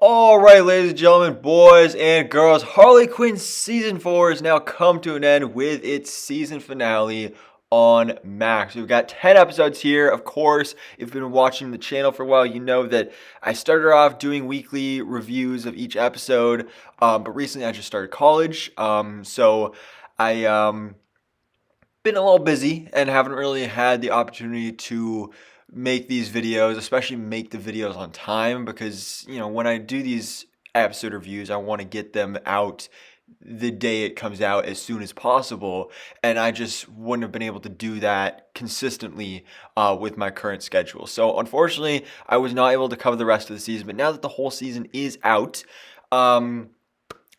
Alright, ladies and gentlemen, boys and girls, Harley Quinn Season 4 has now come to an end with its season finale on Max. We've got 10 episodes here. Of course, if you've been watching the channel for a while, you know that I started off doing weekly reviews of each episode, but recently I just started college, so I been a little busy and haven't really had the opportunity to make these videos, especially make the videos on time, because when I do these episode reviews, I want to get them out the day it comes out as soon as possible, and I just wouldn't have been able to do that consistently with my current schedule. So unfortunately, I was not able to cover the rest of the season, but now that the whole season is out,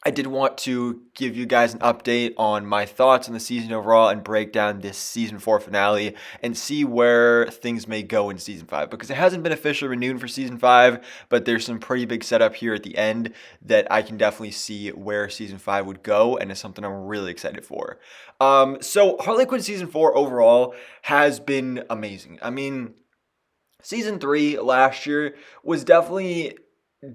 I did want to give you guys an update on my thoughts on the season overall and break down this season 4 finale and see where things may go in season 5, because it hasn't been officially renewed for season 5, but there's some pretty big setup here at the end that I can definitely see where season 5 would go, and it's something I'm really excited for. So Harley Quinn season 4 overall has been amazing. I mean, season 3 last year was definitely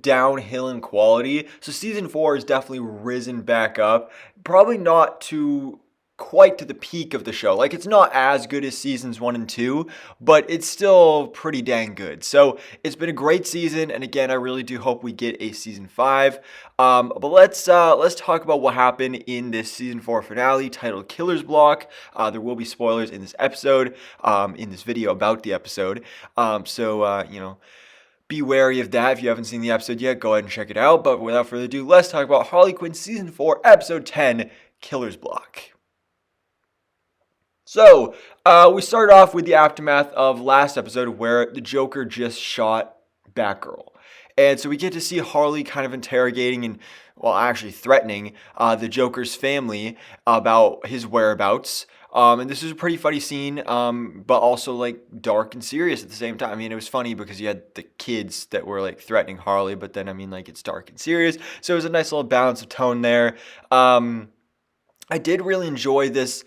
downhill in quality. So season 4 has definitely risen back up. Probably not to quite to the peak of the show. Like, it's not as good as seasons 1 and 2, but it's still pretty dang good. So it's been a great season, and again, I really do hope we get a season 5. But let's talk about what happened in this season 4 finale titled Killer's Block. There will be spoilers in this episode, in this video about the episode. Be wary of that. If you haven't seen the episode yet, go ahead and check it out. But without further ado, let's talk about Harley Quinn Season 4, Episode 10, Killer's Block. So, we started off with the aftermath of last episode where the Joker just shot Batgirl. And so we get to see Harley kind of interrogating and, well, actually threatening the Joker's family about his whereabouts. And this was a pretty funny scene, but also like dark and serious at the same time. I mean, it was funny because you had the kids that were like threatening Harley, but then, I mean, like, it's dark and serious. So it was a nice little balance of tone there. I did really enjoy this.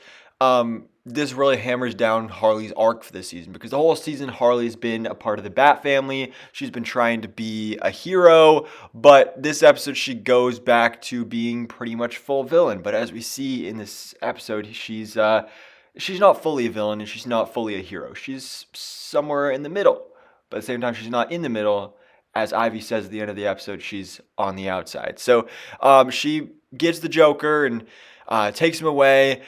This really hammers down Harley's arc for this season, because the whole season Harley's been a part of the Bat family. She's been trying to be a hero, but this episode she goes back to being pretty much full villain. But as we see in this episode, she's not fully a villain and she's not fully a hero. She's somewhere in the middle, but at the same time she's not in the middle. As Ivy says at the end of the episode, she's on the outside. So she gets the Joker and takes him away.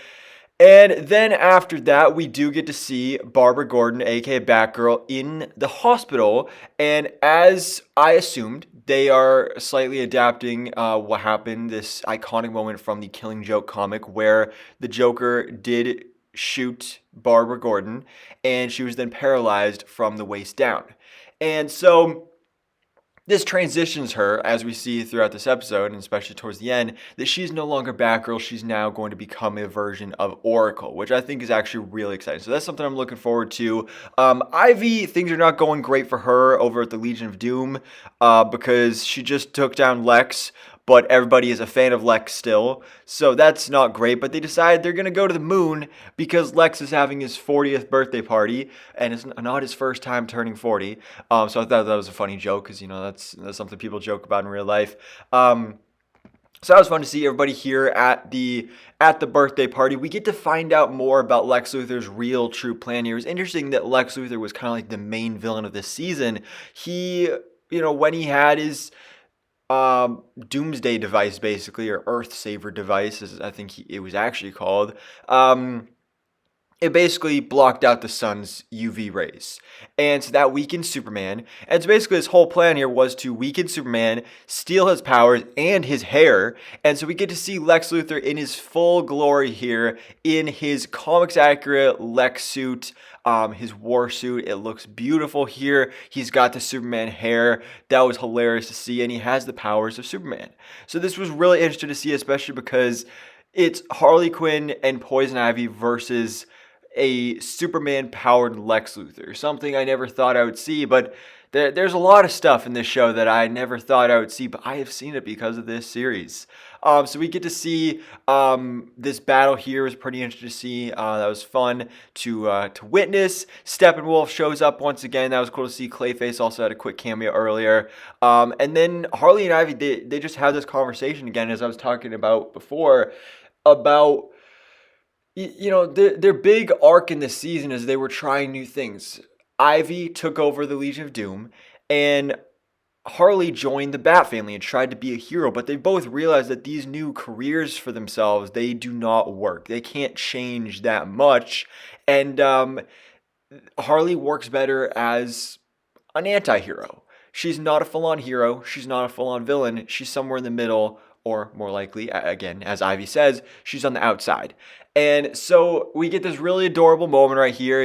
And then after that, we do get to see Barbara Gordon, aka Batgirl, in the hospital. And as I assumed, they are slightly adapting what happened, this iconic moment from the Killing Joke comic where the Joker did shoot Barbara Gordon and she was then paralyzed from the waist down. And so this transitions her, as we see throughout this episode, and especially towards the end, that she's no longer Batgirl. She's now going to become a version of Oracle, which I think is actually really exciting. So that's something I'm looking forward to. Ivy, things are not going great for her over at the Legion of Doom, because she just took down Lex, but everybody is a fan of Lex still, so that's not great. But they decide they're going to go to the moon because Lex is having his 40th birthday party, and it's not his first time turning 40. So I thought that was a funny joke, because, that's something people joke about in real life. So that was fun to see everybody here at the birthday party. We get to find out more about Lex Luthor's real true plan here. It was interesting that Lex Luthor was kind of like the main villain of this season. He, when he had his doomsday device, basically, or Earth Saver device, as I think it was actually called, it basically blocked out the sun's UV rays. And so that weakened Superman. And so basically his whole plan here was to weaken Superman, steal his powers and his hair. And so we get to see Lex Luthor in his full glory here, in his comics accurate Lex suit, his war suit. It looks beautiful here. He's got the Superman hair. That was hilarious to see. And he has the powers of Superman. So this was really interesting to see, especially because it's Harley Quinn and Poison Ivy versus a Superman-powered Lex Luthor. Something I never thought I would see, but There's a lot of stuff in this show that I never thought I would see, but I have seen it because of this series. So we get to see this battle here. Was pretty interesting to see. That was fun to witness. Steppenwolf shows up once again. That was cool to see. Clayface also had a quick cameo earlier. And then Harley and Ivy, they just had this conversation again, as I was talking about before, about their big arc in this season is they were trying new things. Ivy took over the Legion of Doom, and Harley joined the Bat family and tried to be a hero, but they both realized that these new careers for themselves, they do not work. They can't change that much, and Harley works better as an anti-hero. She's not a full-on hero. She's not a full-on villain. She's somewhere in the middle, or more likely, again, as Ivy says, she's on the outside. And so we get this really adorable moment right here,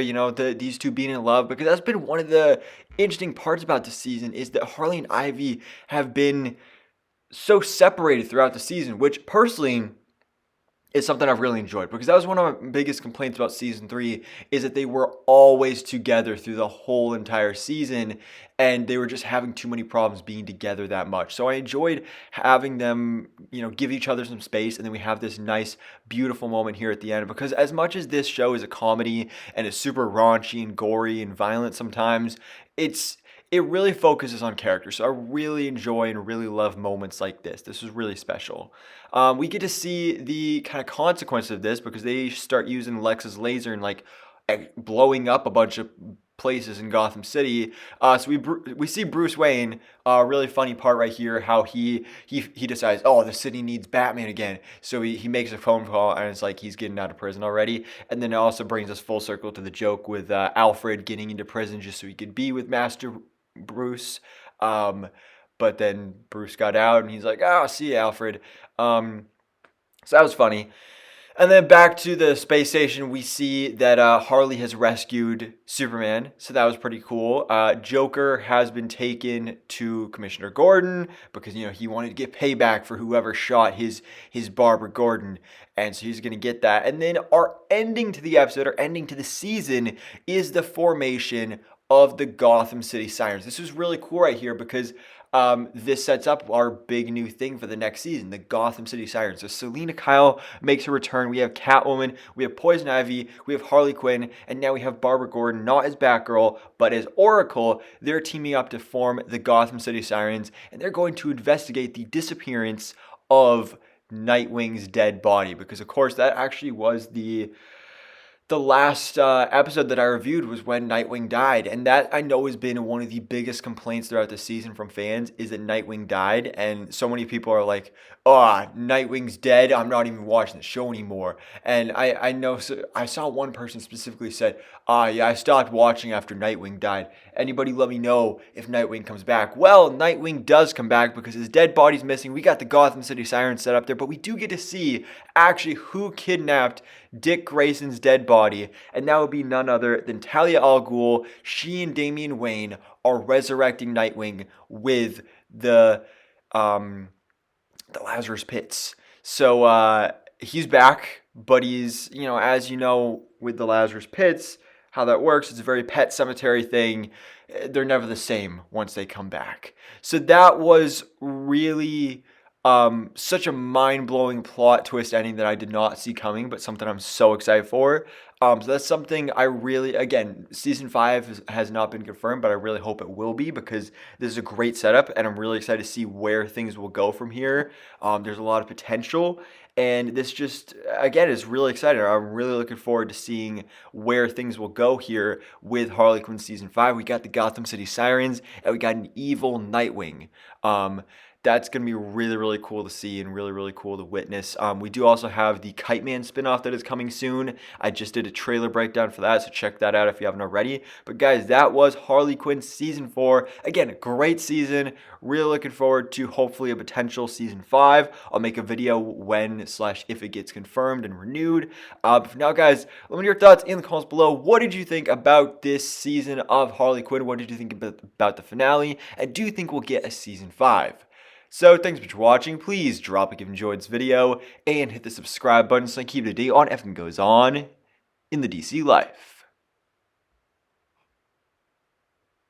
these two being in love, because that's been one of the interesting parts about this season is that Harley and Ivy have been so separated throughout the season, which personally is something I've really enjoyed, because that was one of my biggest complaints about season 3 is that they were always together through the whole entire season, and they were just having too many problems being together that much. So I enjoyed having them, give each other some space, and then we have this nice, beautiful moment here at the end, because as much as this show is a comedy and is super raunchy and gory and violent sometimes, it really focuses on character. So I really enjoy and really love moments like this. This was really special. We get to see the kind of consequence of this, because they start using Lex's laser and blowing up a bunch of places in Gotham City. So we see Bruce Wayne, a really funny part right here, how he decides, oh, the city needs Batman again. So he makes a phone call, and it's like he's getting out of prison already. And then it also brings us full circle to the joke with Alfred getting into prison just so he could be with Master Bruce. But then Bruce got out, and he's like, oh, see you, Alfred. So that was funny. And then back to the space station, we see that Harley has rescued Superman, so that was pretty cool. Joker has been taken to Commissioner Gordon because, he wanted to get payback for whoever shot his Barbara Gordon, and so he's going to get that. And then our ending to the episode, our ending to the season, is the formation of the Gotham City Sirens. This is really cool right here, because this sets up our big new thing for the next season, the Gotham City Sirens. So Selina Kyle makes her return. We have Catwoman, we have Poison Ivy, we have Harley Quinn, and now we have Barbara Gordon, not as Batgirl, but as Oracle. They're teaming up to form the Gotham City Sirens, and they're going to investigate the disappearance of Nightwing's dead body, because of course that actually was the last episode that I reviewed was when Nightwing died, and that I know has been one of the biggest complaints throughout the season from fans, is that Nightwing died, and so many people are like, oh, Nightwing's dead, I'm not even watching the show anymore. And I know, so I saw one person specifically said, yeah, I stopped watching after Nightwing died. Anybody let me know if Nightwing comes back? Well, Nightwing does come back, because his dead body's missing. We got the Gotham City Sirens set up there, but we do get to see actually who kidnapped Dick Grayson's dead body, and that would be none other than Talia al Ghul. She and Damian Wayne are resurrecting Nightwing with the Lazarus Pits. So he's back, but he's, as you know, with the Lazarus Pits, how that works, it's a very Pet Cemetery thing. They're never the same once they come back. So that was really such a mind-blowing plot twist ending that I did not see coming, but something I'm so excited for. So that's something I really, again, season 5 has not been confirmed, but I really hope it will be, because this is a great setup, and I'm really excited to see where things will go from here. There's a lot of potential, and this just, again, is really exciting. I'm really looking forward to seeing where things will go here with Harley Quinn season 5. We got the Gotham City Sirens, and we got an evil Nightwing. That's going to be really, really cool to see and really, really cool to witness. We do also have the Kite Man spinoff that is coming soon. I just did a trailer breakdown for that, so check that out if you haven't already. But guys, that was Harley Quinn Season 4. Again, a great season. Really looking forward to hopefully a potential Season 5. I'll make a video when/if it gets confirmed and renewed. But for now, guys, let me know your thoughts in the comments below. What did you think about this season of Harley Quinn? What did you think about the finale? And do you think we'll get a Season 5? So thanks for watching. Please drop a like if you enjoyed this video and hit the subscribe button so I keep up to date on everything that goes on in the DC life.